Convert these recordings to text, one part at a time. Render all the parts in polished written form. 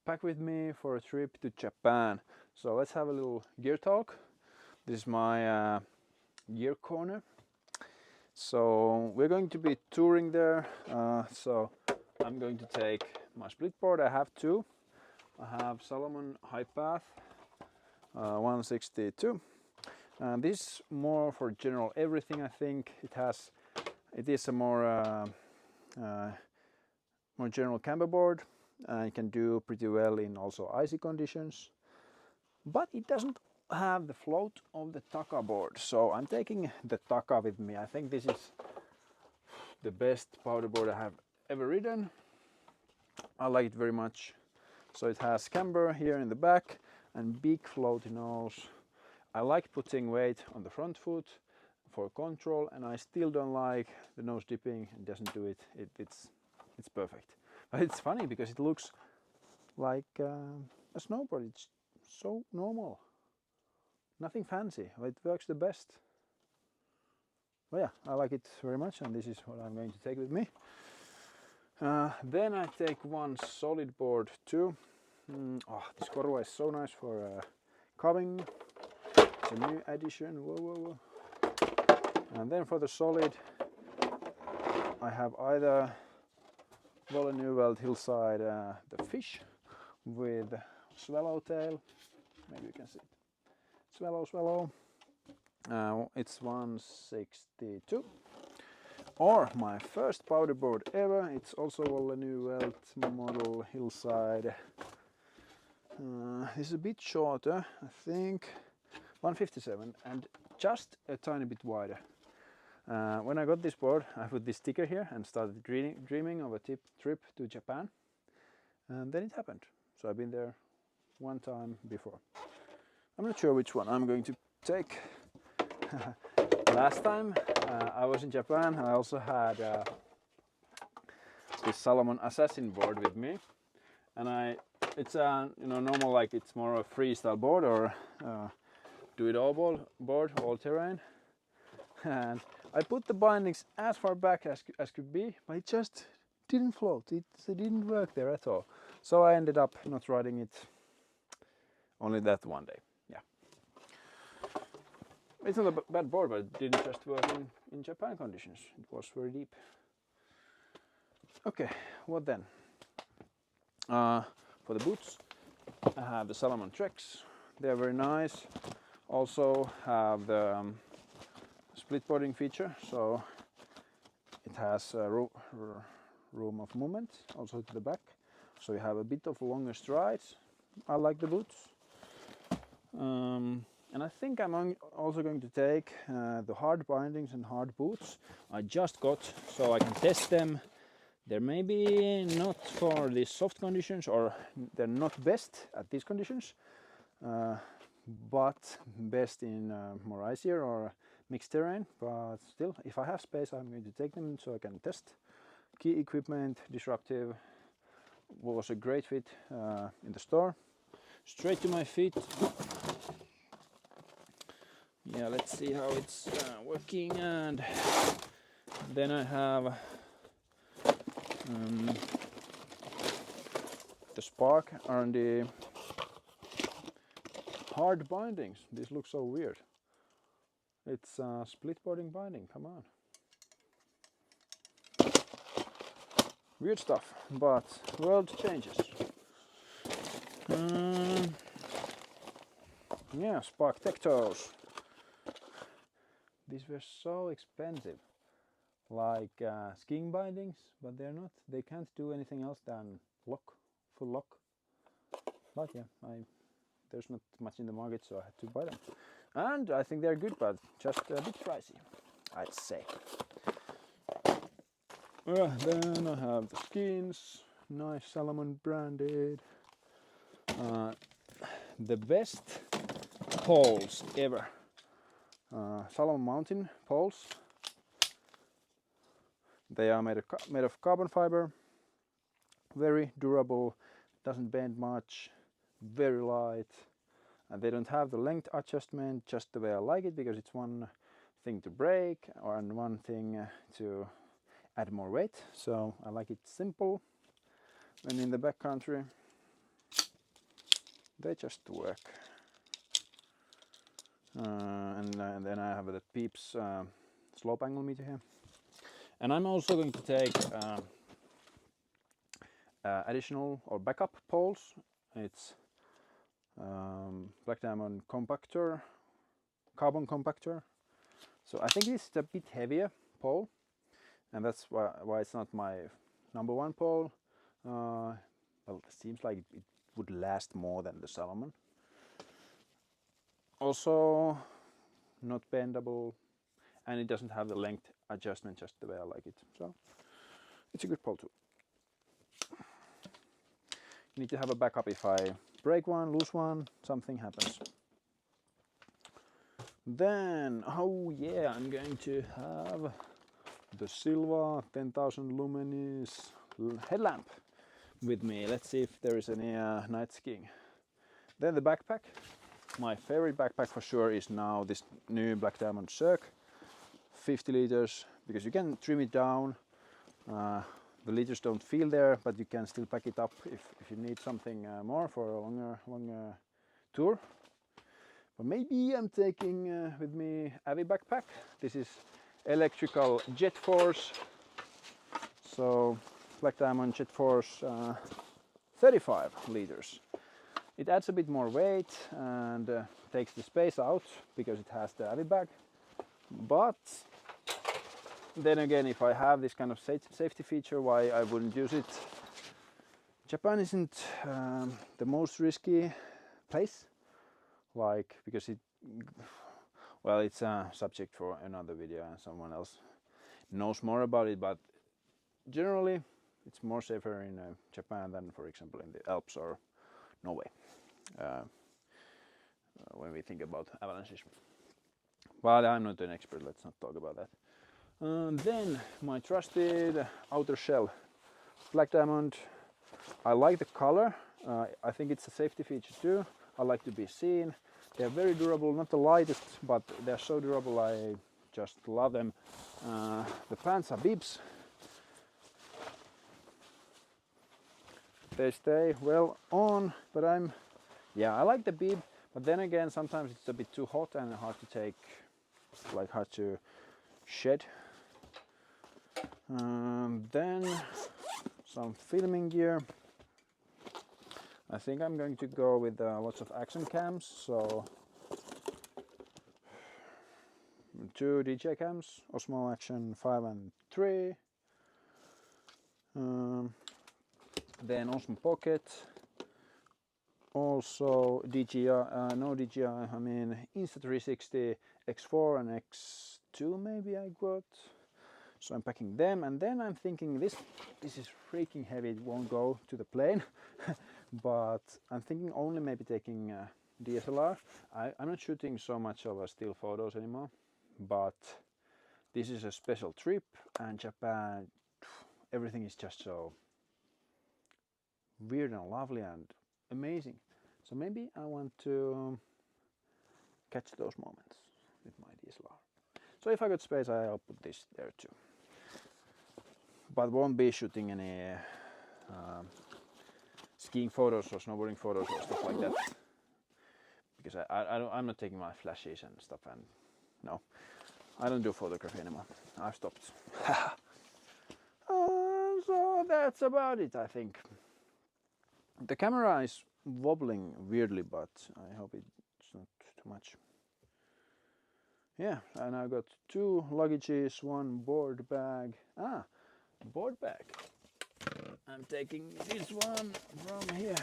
pack with me for a trip to Japan. So let's have a little gear talk. This is my gear corner. So we're going to be touring there. So I'm going to take my split board. I have two. I have Salomon Highpath 162. This more for general everything. I think it is a more general camber board. It can do pretty well in also icy conditions, but it doesn't have the float of the Taka board. So I'm taking the Taka with me. I think this is the best powder board I have ever ridden. I like it very much. So it has camber here in the back and big floaty nose. I like putting weight on the front foot for control, and I still don't like the nose dipping. It doesn't do it. It's perfect. But it's funny because it looks like a snowboard. It's so normal. Nothing fancy. It works the best. Well, yeah, I like it very much, and this is what I'm going to take with me. Then I take one solid board too. This Korva is so nice for carving. It's a new addition. Whoa. And then for the solid, I have either Wolle Nywelt Hillside the fish with swallowtail. Maybe you can see it. Swallow. It's 162. Or my first powder board ever. It's also Wolle Nywelt model Hillside. This is a bit shorter, I think. 157 and just a tiny bit wider. When I got this board, I put this sticker here and started dreaming of a trip to Japan, and then it happened. So I've been there one time before. I'm not sure which one I'm going to take. Last time I was in Japan, I also had this Salomon Assassin board with me, and it's a normal, like it's more a freestyle board or do it all board, all terrain, and I put the bindings as far back as could be, but it just didn't float. It didn't work there at all. So I ended up not riding it only that one day. Yeah, it's not a bad board, but it didn't just work in Japan conditions. It was very deep. Okay, what then? For the boots, I have the Salomon Treks. They're very nice. Also have the Splitboarding feature, so it has a room of movement also to the back, so you have a bit of longer strides. I like the boots, and I think I'm also going to take the hard bindings and hard boots I just got, so I can test them. They're maybe not for these soft conditions, or they're not best at these conditions, but best in more icier or mixed terrain. But still, if I have space, I'm going to take them so I can test. Key equipment, disruptive, was a great fit in the store. Straight to my feet. Yeah, let's see how it's working. And then I have the Spark and the hard bindings. This looks so weird. It's Splitboarding binding, come on. Weird stuff, but world changes. Yeah, Spark Tech Toes. These were so expensive, like skiing bindings, but they're not. They can't do anything else than full lock. But yeah, there's not much in the market, so I had to buy them. And I think they're good, but just a bit pricey, I'd say. Then I have the skins, nice Salomon branded. The best poles ever. Salomon mountain poles. They are made of carbon fiber, very durable, doesn't bend much, very light. And they don't have the length adjustment just the way I like it, because it's one thing to break and one thing to add more weight. So I like it simple when in the backcountry. they just work. And then I have the Peeps slope angle meter here. And I'm also going to take additional or backup poles. It's Black Diamond compactor, carbon compactor. So I think it's a bit heavier pole, and that's why it's not my number one pole. Well, it seems like it would last more than the Salomon. Also not bendable, and it doesn't have the length adjustment just the way I like it. So it's a good pole too. You need to have a backup if I break one, lose one, something happens. Then, oh yeah, I'm going to have the Silva 10,000 lumenis headlamp with me. Let's see if there is any night skiing. Then the backpack. My favorite backpack for sure is now this new Black Diamond Cirque, 50 liters, because you can trim it down. The liters don't feel there, but you can still pack it up if you need something more for a longer tour. But maybe I'm taking with me Avi backpack. This is electrical Jet Force. So Black Diamond Jet Force 35 liters. It adds a bit more weight and takes the space out because it has the Avi bag. But then again, if I have this kind of safety feature, why I wouldn't use it? Japan isn't the most risky place, like, because well, it's a subject for another video and someone else knows more about it, but generally it's more safer in Japan than, for example, in the Alps or Norway, when we think about avalanches. But I'm not an expert, let's not talk about that. Then my trusted outer shell, Black Diamond. I like the color. I think it's a safety feature too. I like to be seen. They're very durable, not the lightest, but they're so durable. I just love them. The pants are bibs. They stay well on, but I like the bib, but then again, sometimes it's a bit too hot and hard to take, like hard to shed. Then some filming gear. I think I'm going to go with lots of action cams, so 2 DJI cams, Osmo Action 5 and 3. Then Osmo Pocket. Also DJI, no DJI, I mean Insta360 X4 and X2 maybe I got. So I'm packing them, and then I'm thinking this is freaking heavy, it won't go to the plane. But I'm thinking only maybe taking DSLR. I'm not shooting so much of still photos anymore, but this is a special trip, and Japan, everything is just so weird and lovely and amazing. So maybe I want to catch those moments with my DSLR. So if I got space, I'll put this there too. But won't be shooting any skiing photos or snowboarding photos or stuff like that, because I'm not taking my flashes and stuff, and no, I don't do photography anymore. I've stopped. So that's about it, I think. The camera is wobbling weirdly, but I hope it's not too much. Yeah, and I got 2 luggages, 1 board bag. Board bag. I'm taking this one from here.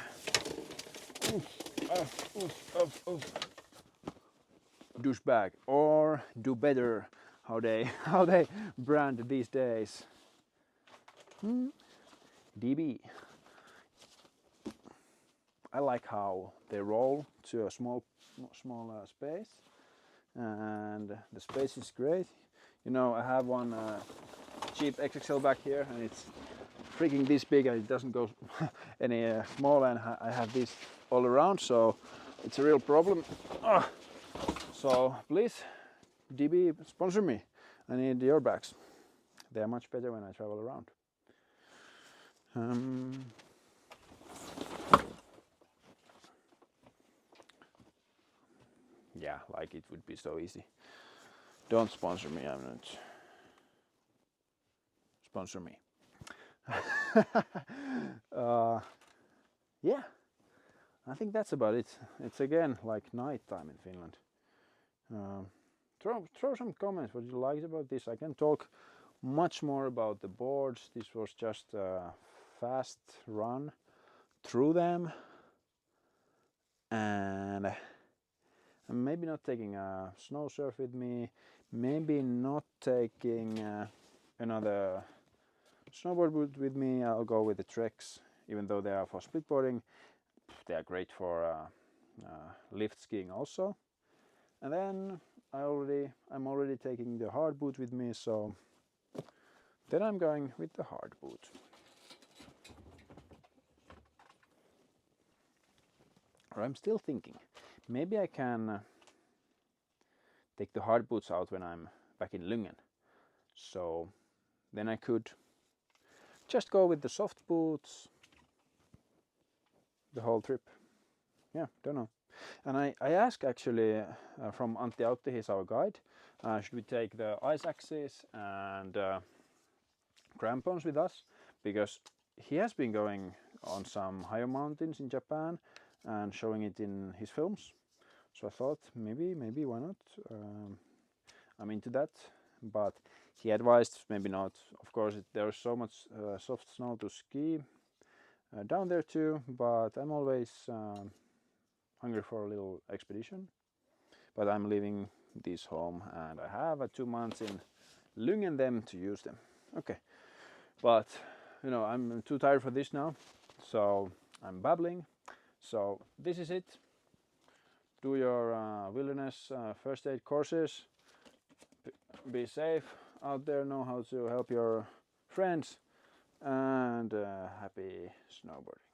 Douche bag, or do better, how they brand these days. DB. I like how they roll to a small space, and the space is great. You know, I have one cheap XXL back here, and it's freaking this big, and it doesn't go any smaller, and I have this all around, so it's a real problem. So please, DB, sponsor me. I need your bags. They are much better when I travel around. yeah, like it would be so easy. Don't sponsor me, I'm not. Sponsor me. Yeah, I think that's about it. It's again like night time in Finland. Throw some comments what you liked about this. I can talk much more about the boards. This was just a fast run through them, and I'm maybe not taking a snow surf with me, maybe not taking another snowboard boot with me. I'll go with the Treks, even though they are for splitboarding. They are great for lift skiing also. And then I'm already taking the hard boot with me, so then I'm going with the hard boot. Or I'm still thinking, maybe I can take the hard boots out when I'm back in Lyngen. So then I could just go with the soft boots the whole trip. Yeah, don't know. And I asked actually from Antti Autti, he's our guide, should we take the ice axes and crampons with us, because he has been going on some higher mountains in Japan and showing it in his films. So I thought maybe why not? I'm into that, but he advised maybe not. Of course, there's so much soft snow to ski down there too, but I'm always hungry for a little expedition. But I'm leaving these home and I have 2 months in Lyngen them to use them. Okay, but you know, I'm too tired for this now, so I'm babbling. So this is it. Do your wilderness first aid courses. Be safe out there, know how to help your friends, and happy snowboarding.